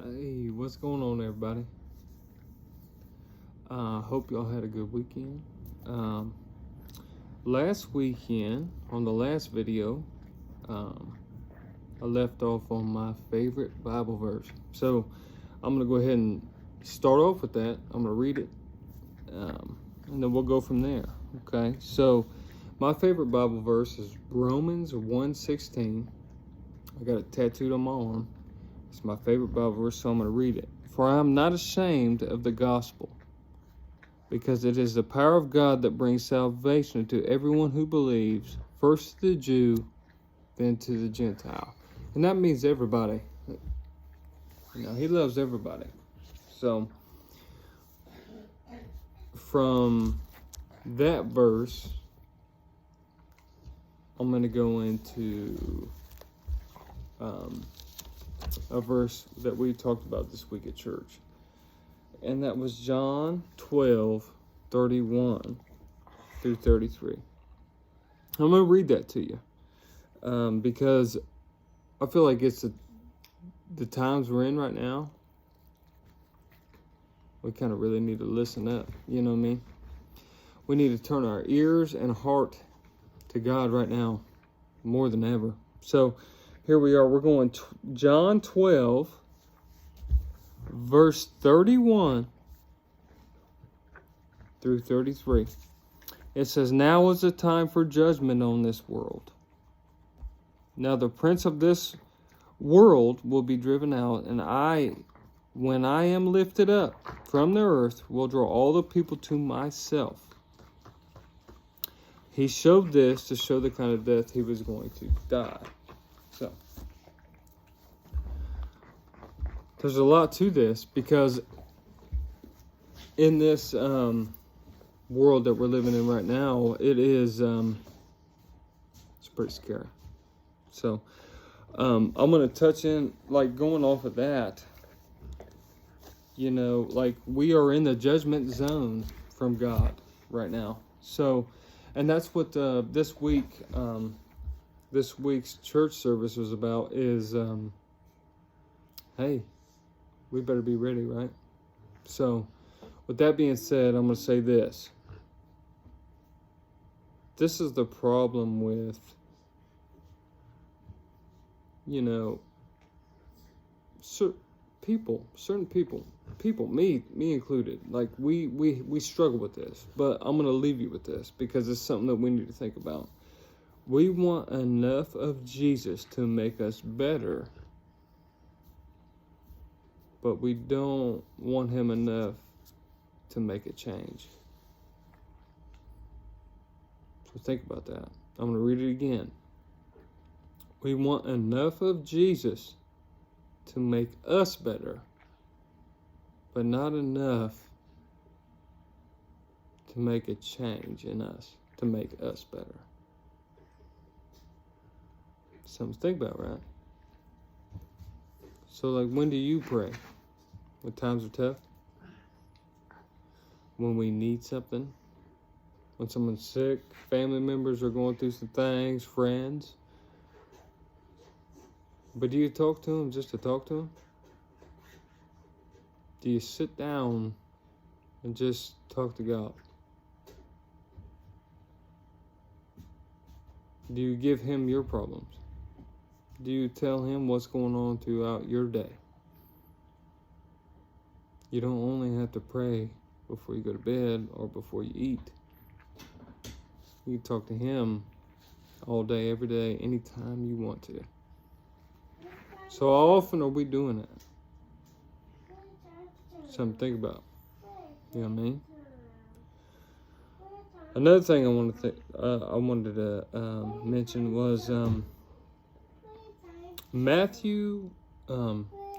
Hey, what's going on, everybody? Hope y'all had a good weekend. Last weekend, on the last video, I left off on my favorite Bible verse. So I'm going to go ahead and start off with that. I'm going to read it, and then we'll go from there. Okay, so my favorite Bible verse is Romans 1:16. I got it tattooed on my arm. It's my favorite Bible verse, so I'm going to read it. For I am not ashamed of the gospel, because it is the power of God that brings salvation to everyone who believes, first to the Jew, then to the Gentile. And that means everybody. He loves everybody. So, from that verse, I'm going to go into a verse that we talked about this week at church. And that was John 12:31 through 33. I'm going to read that to you because I feel like it's the times we're in right now. We kind of really need to listen up, you know what I mean? We need to turn our ears and heart to God right now more than ever. So here we are. We're going John 12, verse 31 through 33. It says, "Now is the time for judgment on this world. Now the prince of this world will be driven out, and when I am lifted up from the earth, will draw all the people to myself." He showed this to show the kind of death he was going to die. So, there's a lot to this, because in this world that we're living in right now, it is it's pretty scary. So I'm going to touch in, like, going off of that, like, we are in the judgment zone from God right now. So, and that's what this week's church service was about, is hey, we better be ready, right? So with that being said, I'm going to say this. This is the problem with, certain people, me included. Like, we struggle with this, but I'm going to leave you with this because it's something that we need to think about. We want enough of Jesus to make us better, but we don't want him enough to make a change. So think about that. I'm going to read it again. We want enough of Jesus to make us better, but not enough to make a change in us, to make us better. Something to think about, right? So, like, when do you pray? When times are tough? When we need something? When someone's sick? Family members are going through some things? Friends? But do you talk to them just to talk to them? Do you sit down and just talk to God? Do you give him your problems? Do you tell him what's going on throughout your day? You don't only have to pray before you go to bed or before you eat. You can talk to him all day, every day, anytime you want to. So how often are we doing that? Something to think about. You know what I mean? Another thing I wanted to mention was Matthew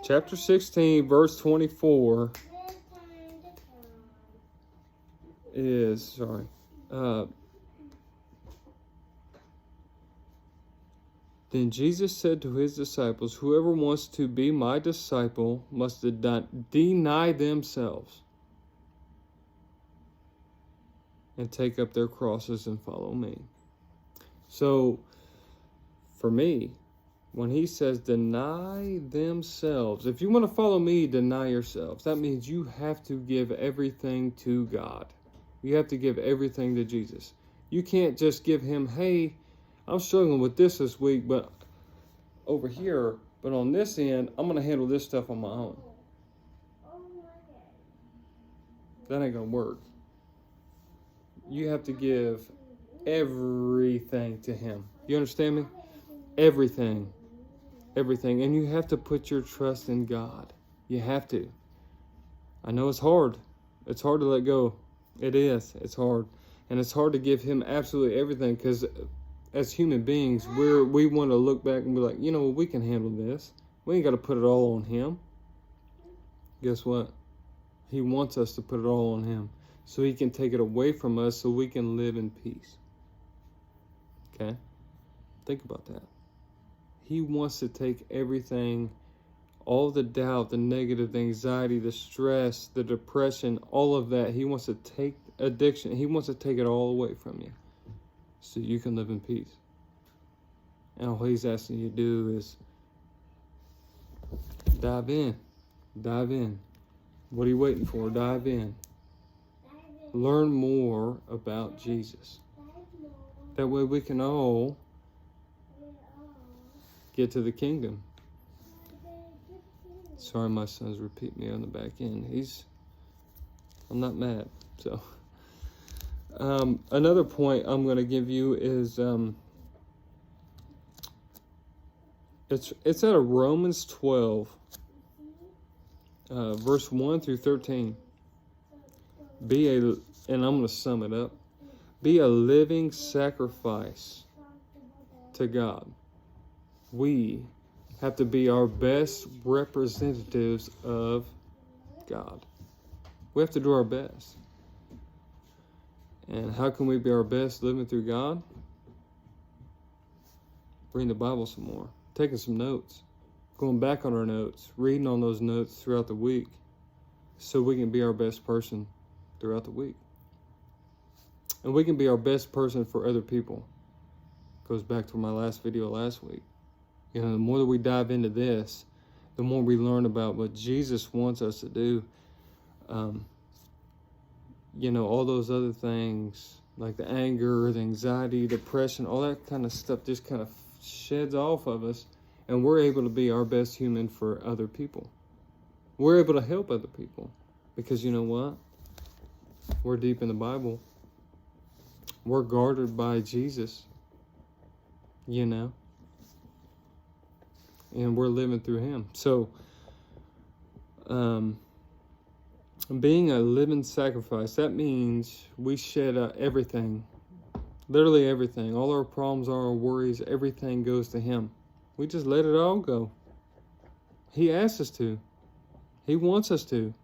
chapter 16, verse 24 is, then Jesus said to his disciples, "Whoever wants to be my disciple must deny themselves and take up their crosses and follow me." So, for me, when he says deny themselves, if you want to follow me, deny yourselves. That means you have to give everything to God. You have to give everything to Jesus. You can't just give him, hey, I'm struggling with this week, but over here, but on this end, I'm going to handle this stuff on my own. That ain't going to work. You have to give everything to him. You understand me? Everything. Everything. And you have to put your trust in God. You have to. I know it's hard. It's hard to let go. It is. It's hard. And it's hard to give him absolutely everything, because as human beings, we want to look back and be like, you know, we can handle this. We ain't got to put it all on him. Guess what? He wants us to put it all on him so he can take it away from us so we can live in peace. Okay? Think about that. He wants to take everything, all the doubt, the negative, the anxiety, the stress, the depression, all of that. He wants to take addiction. He wants to take it all away from you so you can live in peace. And all he's asking you to do is dive in. Dive in. What are you waiting for? Dive in. Learn more about Jesus. That way we can all get to the kingdom. Sorry, my son's repeating me on the back end. I'm not mad. So, another point I'm going to give you is, it's out of Romans 12, verse 1 through 13. And I'm going to sum it up. Be a living sacrifice to God. We have to be our best representatives of God. We have to do our best. And how can we be our best living through God? Reading the Bible some more. Taking some notes. Going back on our notes. Reading on those notes throughout the week. So we can be our best person throughout the week. And we can be our best person for other people. Goes back to my last video last week. You know, the more that we dive into this, the more we learn about what Jesus wants us to do. You know, all those other things, like the anger, the anxiety, depression, all that kind of stuff just kind of sheds off of us. And we're able to be our best human for other people. We're able to help other people. Because you know what? We're deep in the Bible. We're guarded by Jesus. You know? And we're living through him. So, being a living sacrifice, that means we shed everything. Literally everything. All our problems, all our worries, everything goes to him. We just let it all go. He asks us to. He wants us to.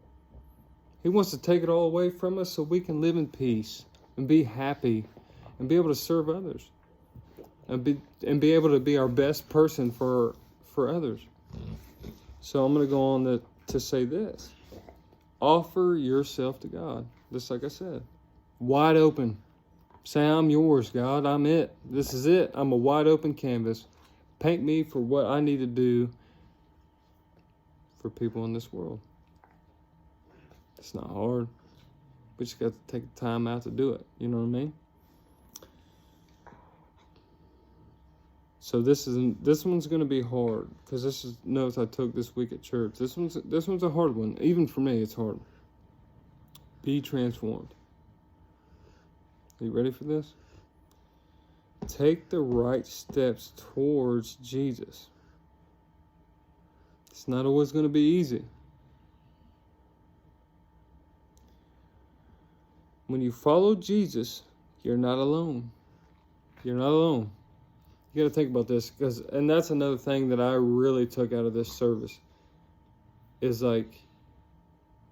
He wants to take it all away from us so we can live in peace and be happy and be able to serve others. And be able to be our best person for others. So I'm going to go on to say this. Offer yourself to God. Just like I said. Wide open. Say, I'm yours, God. I'm it. This is it. I'm a wide open canvas. Paint me for what I need to do for people in this world. It's not hard. We just got to take the time out to do it. You know what I mean? So this one's going to be hard because this is notes I took this week at church. This one's a hard one. Even for me, it's hard. Be transformed. Are you ready for this? Take the right steps towards Jesus. It's not always going to be easy. When you follow Jesus, you're not alone. You're not alone. You got to think about this, and that's another thing that I really took out of this service, is like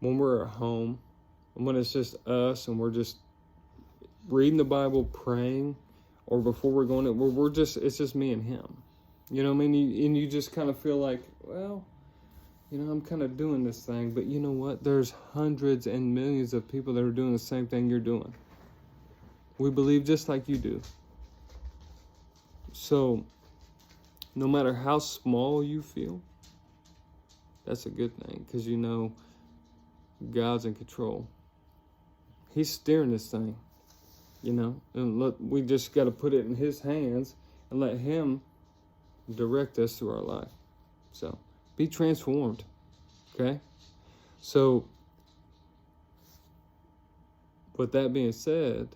when we're at home, and when it's just us, and we're just reading the Bible, praying, or before we're going to, it's just me and him. You know what I mean? And you just kind of feel like, well, you know, I'm kind of doing this thing, but you know what? There's hundreds and millions of people that are doing the same thing you're doing. We believe just like you do. So, No matter how small you feel, that's a good thing, because you know God's in control. He's steering this thing, you know, and look, we just got to put it in his hands and let him direct us through our life. So be transformed, okay? So with that being said,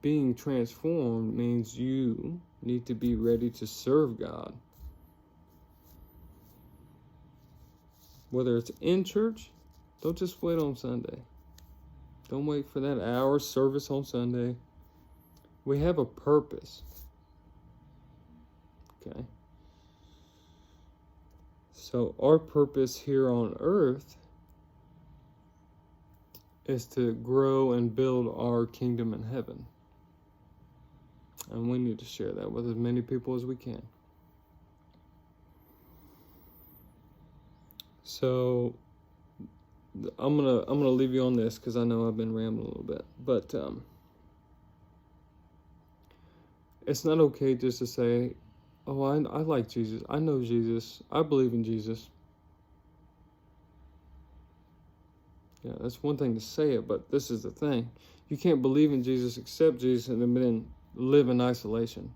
being transformed means you need to be ready to serve God. Whether it's in church, don't just wait on Sunday. Don't wait for that hour service on Sunday. We have a purpose. Okay? So our purpose here on earth is to grow and build our kingdom in heaven. And we need to share that with as many people as we can. So I'm gonna leave you on this, because I know I've been rambling a little bit. But it's not okay just to say, oh, I like Jesus. I know Jesus. I believe in Jesus. Yeah, that's one thing to say it, but this is the thing. You can't believe in Jesus, accept Jesus, and then live in isolation.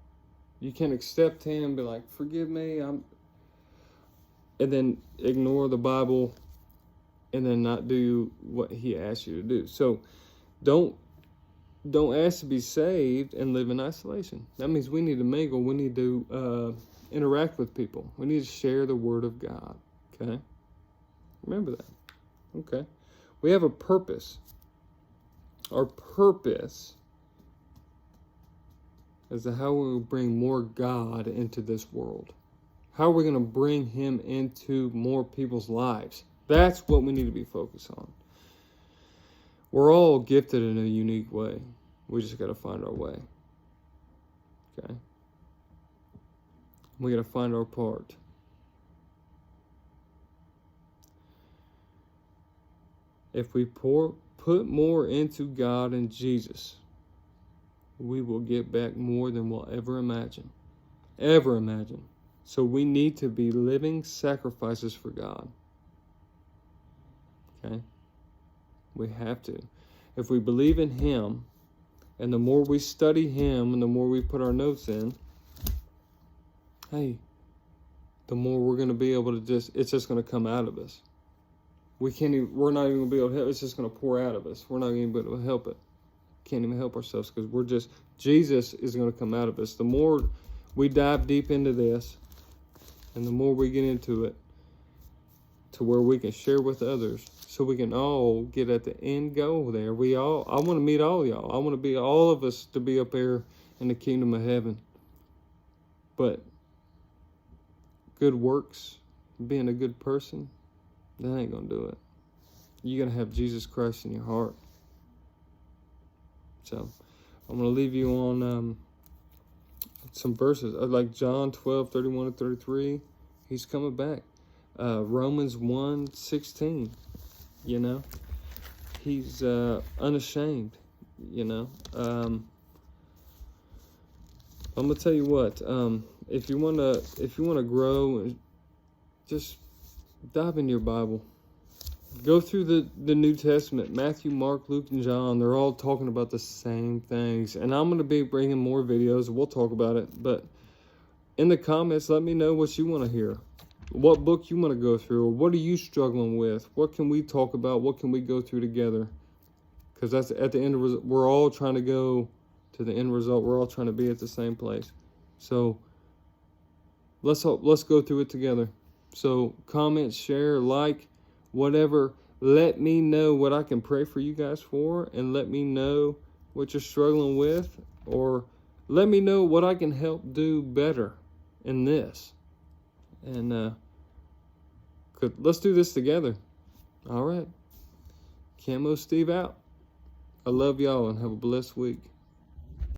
You can't accept him and be like, forgive me, and then ignore the Bible and then not do what he asks you to do. So don't ask to be saved and live in isolation. That means we need to mingle. We need to interact with people. We need to share the word of God. Okay? Remember that. Okay? We have a purpose. Our purpose is how we will bring more God into this world. How are we going to bring him into more people's lives? That's what we need to be focused on. We're all gifted in a unique way. We just got to find our way. Okay? We got to find our part. If we put more into God and Jesus, we will get back more than we'll ever imagine. Ever imagine. So we need to be living sacrifices for God. Okay? We have to. If we believe in him, and the more we study him and the more we put our notes in, hey, the more we're going to be able to it's just going to come out of us. We're not even going to be able to help. It's just going to pour out of us. We're not going to be able to help it. Can't even help ourselves, because Jesus is going to come out of us. The more we dive deep into this, and the more we get into it, to where we can share with others, so we can all get at the end goal there. I want to meet all y'all. I want to be all of us to be up there in the kingdom of heaven. But good works, being a good person, that ain't going to do it. You got to have Jesus Christ in your heart. So I'm going to leave you on some verses. Like John 12:31-33. He's coming back. Romans 1:16. You know, he's unashamed. You know, I'm gonna tell you what. If you wanna grow, just dive into your Bible. Go through the New Testament. Matthew, Mark, Luke, and John. They're all talking about the same things. And I'm gonna be bringing more videos. We'll talk about it. But in the comments, let me know what you want to hear. What book you want to go through, or what are you struggling with? What can we talk about? What can we go through together? Because that's at the end of we're all trying to go to the end result. We're all trying to be at the same place. So let's go through it together. So comment, share, like, whatever. Let me know what I can pray for you guys for, and let me know what you're struggling with, or let me know what I can help do better in this. And let's do this together. All right. Camo Steve out. I love y'all, and have a blessed week.